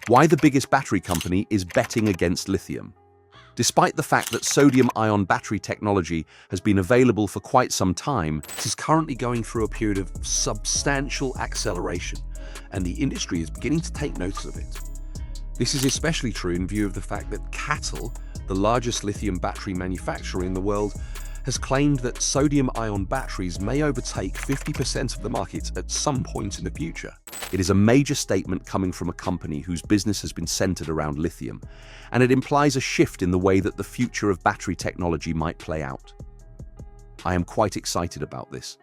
Why the biggest battery company is betting against lithium. Despite the fact that sodium-ion battery technology has been available for quite some time, it is currently going through a period of substantial acceleration, and the industry is beginning to take notice of it. This is especially true in view of the fact that CATL, the largest lithium battery manufacturer in the world, has claimed that sodium-ion batteries may overtake 50% of the market at some point in the future. It is a major statement coming from a company whose business has been centered around lithium, and it implies a shift in the way that the future of battery technology might play out. I am quite excited about this.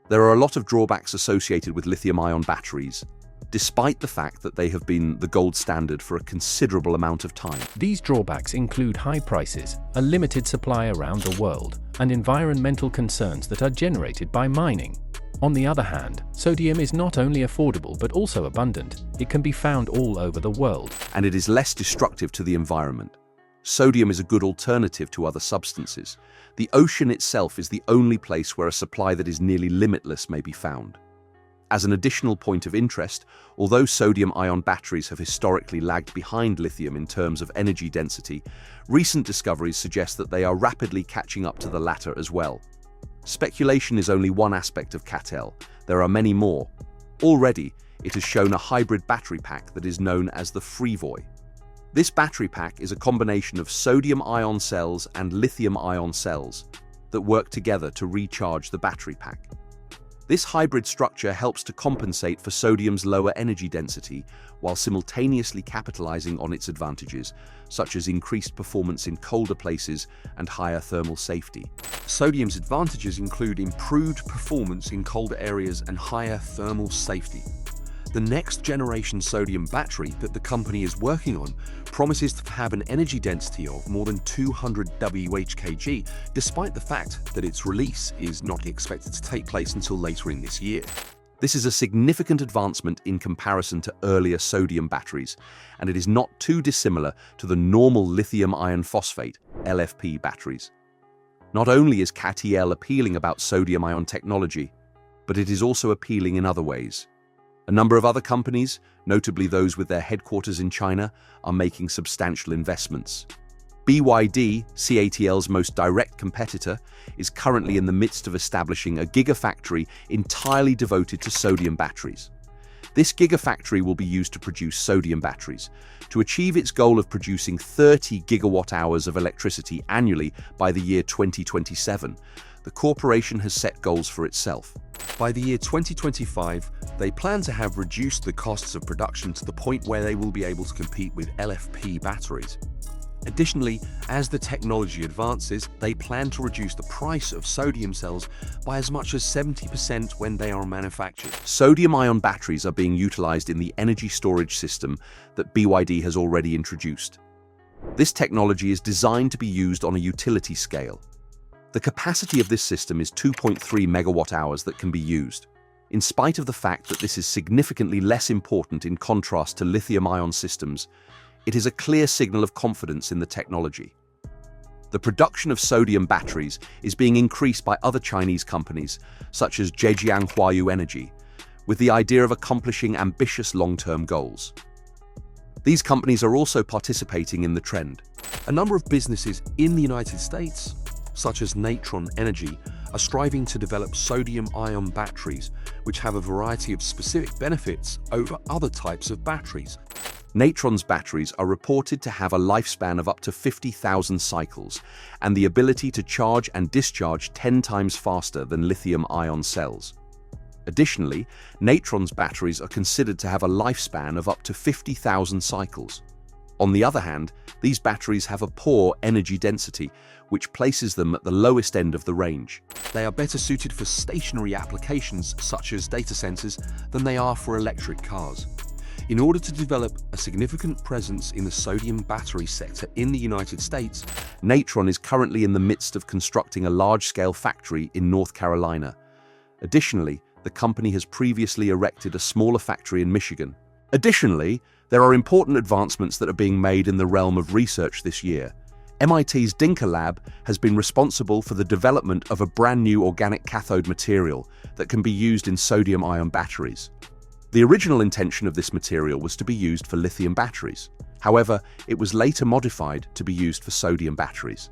There are a lot of drawbacks associated with lithium-ion batteries, despite the fact that they have been the gold standard for a considerable amount of time. These drawbacks include high prices, a limited supply around the world, and environmental concerns that are generated by mining. On the other hand, sodium is not only affordable but also abundant. It can be found all over the world. And it is less destructive to the environment. Sodium is a good alternative to other substances. The ocean itself is the only place where a supply that is nearly limitless may be found. As an additional point of interest, although sodium-ion batteries have historically lagged behind lithium in terms of energy density, recent discoveries suggest that they are rapidly catching up to the latter as well. Speculation is only one aspect of CATL. There are many more. Already, it has shown a hybrid battery pack that is known as the Freevoy. This battery pack is a combination of sodium-ion cells and lithium-ion cells that work together to recharge the battery pack. This hybrid structure helps to compensate for sodium's lower energy density while simultaneously capitalizing on its advantages, such as increased performance in colder places and higher thermal safety. Sodium's advantages include improved performance in colder areas and higher thermal safety. The next generation sodium battery that the company is working on promises to have an energy density of more than 200 Wh/kg, despite the fact that its release is not expected to take place until later in this year. This is a significant advancement in comparison to earlier sodium batteries, and it is not too dissimilar to the normal lithium iron phosphate (LFP) batteries. Not only is CATL appealing about sodium-ion technology, but it is also appealing in other ways. A number of other companies, notably those with their headquarters in China, are making substantial investments. BYD, CATL's most direct competitor, is currently in the midst of establishing a gigafactory entirely devoted to sodium batteries. This gigafactory will be used to produce sodium batteries. To achieve its goal of producing 30 gigawatt-hours of electricity annually by the year 2027, the corporation has set goals for itself. By the year 2025, they plan to have reduced the costs of production to the point where they will be able to compete with LFP batteries. Additionally, as the technology advances, they plan to reduce the price of sodium cells by as much as 70% when they are manufactured. Sodium-ion batteries are being utilized in the energy storage system that BYD has already introduced. This technology is designed to be used on a utility scale. The capacity of this system is 2.3 megawatt-hours that can be used. In spite of the fact that this is significantly less important in contrast to lithium-ion systems, it is a clear signal of confidence in the technology. The production of sodium batteries is being increased by other Chinese companies, such as Zhejiang Huayu Energy, with the idea of accomplishing ambitious long-term goals. These companies are also participating in the trend. A number of businesses in the United States, such as Natron Energy, are striving to develop sodium-ion batteries, which have a variety of specific benefits over other types of batteries. Natron's batteries are reported to have a lifespan of up to 50,000 cycles and the ability to charge and discharge 10 times faster than lithium-ion cells. Additionally, Natron's batteries are considered to have a lifespan of up to 50,000 cycles. On the other hand, these batteries have a poor energy density, which places them at the lowest end of the range. They are better suited for stationary applications such as data centers than they are for electric cars. In order to develop a significant presence in the sodium battery sector in the United States, Natron is currently in the midst of constructing a large-scale factory in North Carolina. Additionally, the company has previously erected a smaller factory in Michigan. Additionally, there are important advancements that are being made in the realm of research this year. MIT's Dinker Lab has been responsible for the development of a brand new organic cathode material that can be used in sodium-ion batteries. The original intention of this material was to be used for lithium batteries. However, it was later modified to be used for sodium batteries.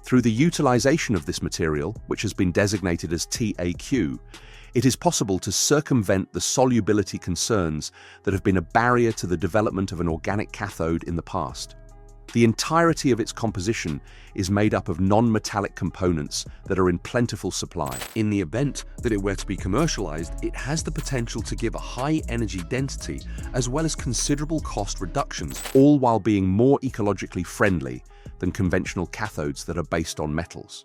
Through the utilization of this material, which has been designated as TAQ, it is possible to circumvent the solubility concerns that have been a barrier to the development of an organic cathode in the past. The entirety of its composition is made up of non-metallic components that are in plentiful supply. In the event that it were to be commercialized, it has the potential to give a high energy density as well as considerable cost reductions, all while being more ecologically friendly than conventional cathodes that are based on metals.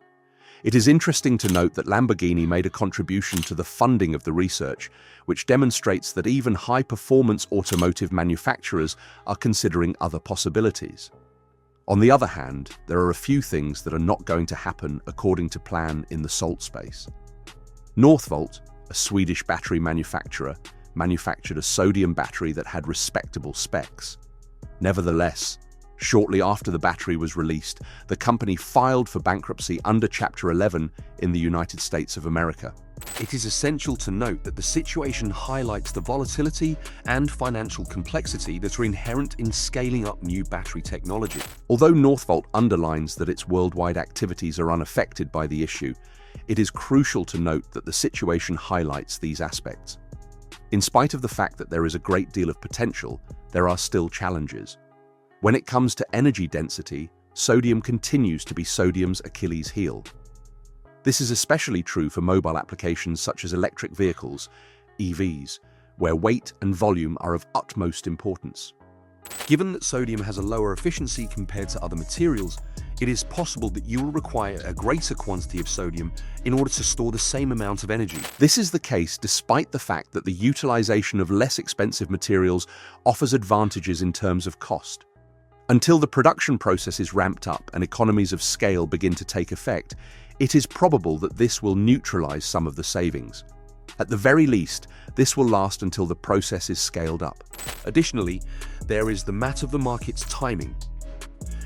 It is interesting to note that Lamborghini made a contribution to the funding of the research, which demonstrates that even high-performance automotive manufacturers are considering other possibilities. On the other hand, there are a few things that are not going to happen according to plan in the salt space. Northvolt, a Swedish battery manufacturer, manufactured a sodium battery that had respectable specs. Nevertheless, shortly after the battery was released, the company filed for bankruptcy under Chapter 11 in the United States of America. It is essential to note that the situation highlights the volatility and financial complexity that are inherent in scaling up new battery technology. Although Northvolt underlines that its worldwide activities are unaffected by the issue, it is crucial to note that the situation highlights these aspects. In spite of the fact that there is a great deal of potential, there are still challenges. When it comes to energy density, sodium continues to be sodium's Achilles heel. This is especially true for mobile applications such as electric vehicles, EVs, where weight and volume are of utmost importance. Given that sodium has a lower efficiency compared to other materials, it is possible that you will require a greater quantity of sodium in order to store the same amount of energy. This is the case despite the fact that the utilization of less expensive materials offers advantages in terms of cost. Until the production process is ramped up and economies of scale begin to take effect, it is probable that this will neutralize some of the savings. At the very least, this will last until the process is scaled up. Additionally, there is the matter of the market's timing.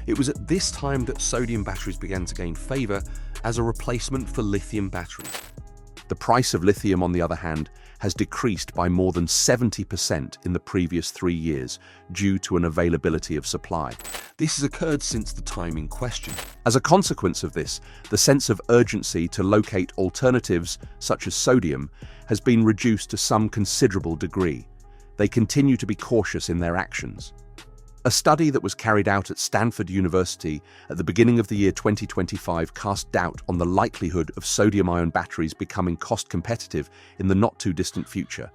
It was at this time that sodium batteries began to gain favor as a replacement for lithium batteries. The price of lithium, on the other hand, has decreased by more than 70% in the previous 3 years due to an availability of supply. This has occurred since the time in question. As a consequence of this, the sense of urgency to locate alternatives, such as sodium, has been reduced to some considerable degree. They continue to be cautious in their actions. A study that was carried out at Stanford University at the beginning of the year 2025 cast doubt on the likelihood of sodium-ion batteries becoming cost-competitive in the not-too-distant future.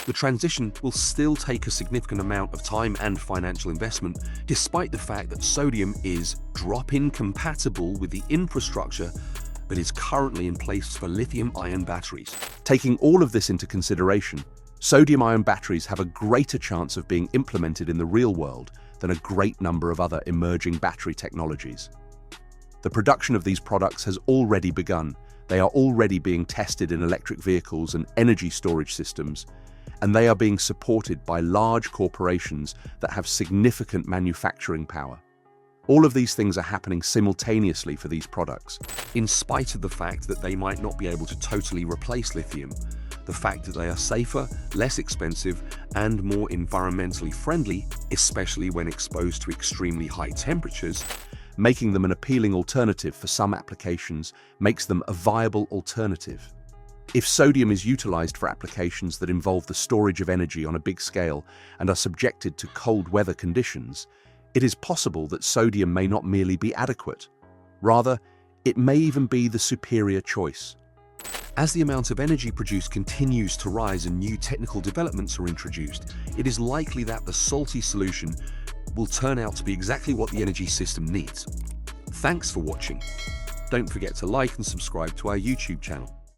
The transition will still take a significant amount of time and financial investment, despite the fact that sodium is drop-in compatible with the infrastructure that is currently in place for lithium-ion batteries. Taking all of this into consideration, sodium-ion batteries have a greater chance of being implemented in the real world than a great number of other emerging battery technologies. The production of these products has already begun. They are already being tested in electric vehicles and energy storage systems, and they are being supported by large corporations that have significant manufacturing power. All of these things are happening simultaneously for these products. In spite of the fact that they might not be able to totally replace lithium, the fact that they are safer, less expensive, and more environmentally friendly, especially when exposed to extremely high temperatures, making them an appealing alternative for some applications makes them a viable alternative. If sodium is utilized for applications that involve the storage of energy on a big scale and are subjected to cold weather conditions, it is possible that sodium may not merely be adequate. Rather, it may even be the superior choice. As the amount of energy produced continues to rise and new technical developments are introduced, it is likely that the salty solution will turn out to be exactly what the energy system needs. Thanks for watching. Don't forget to like and subscribe to our YouTube channel.